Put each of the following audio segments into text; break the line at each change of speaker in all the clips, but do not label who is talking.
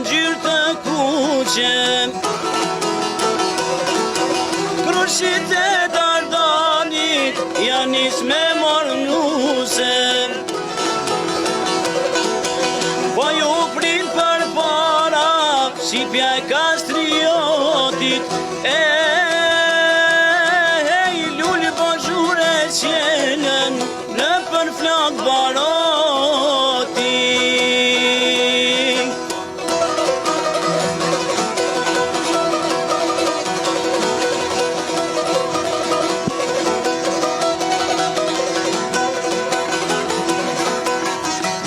ngjyrë të kuqe. Krushit e Dardanit janë nis me mornuse. Po ju prit për para shqipja e kastriotit. Lullë po zhure qelen në për flak baroti.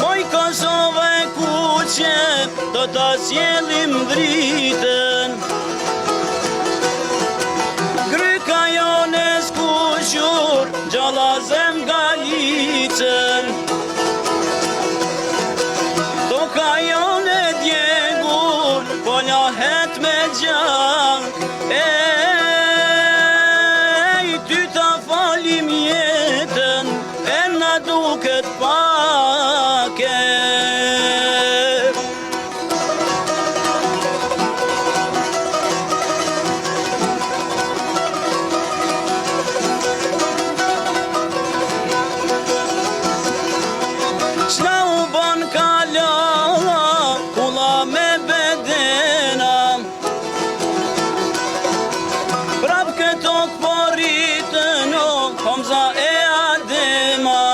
Moj Kosova e kuqe, do ta sjellim dritën. Kryka jone skuqur, gjallazem galicën. Toka jone djegur, po lahet me gjak. Ty ta falim jetën, e na duket pake. Shna u ban kala, kula me bedena. Prap këto këporitën, Hamza e Adema.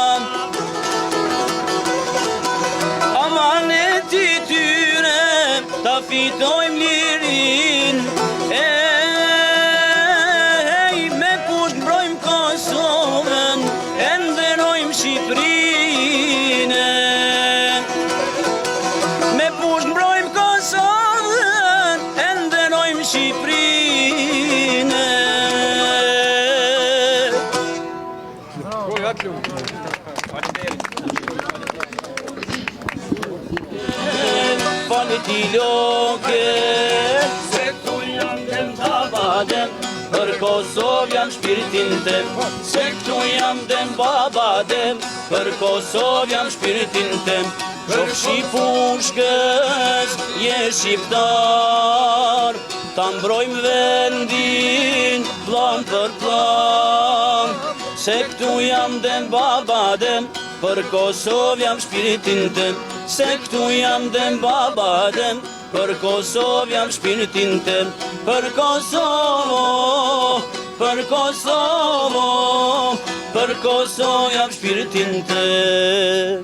Amaneti tyre, ta fitojmë lirin. Me kusht mbrojmë Kosovën, e ndenojmë Shqipërinë. Me kusht mbrojmë Kosovën, e ndenojmë Shqipërinë. Falet i loke, se këtu jam dem babadem, për Kosovë jam shpirtin tem. Se këtu jam dem babadem, për Kosovë jam shpirtin tem. Qofshi pushkës, je shqiptar, ta mbrojmë vendin, plan për plan. Se këtu jam dem babadem, për Kosovë jam shpirtin tem. Se këtu jam dem babadem, për Kosovë jam shpirtin tem. Për Kosovë, për Kosovë, për Kosovë jam shpirtin tem.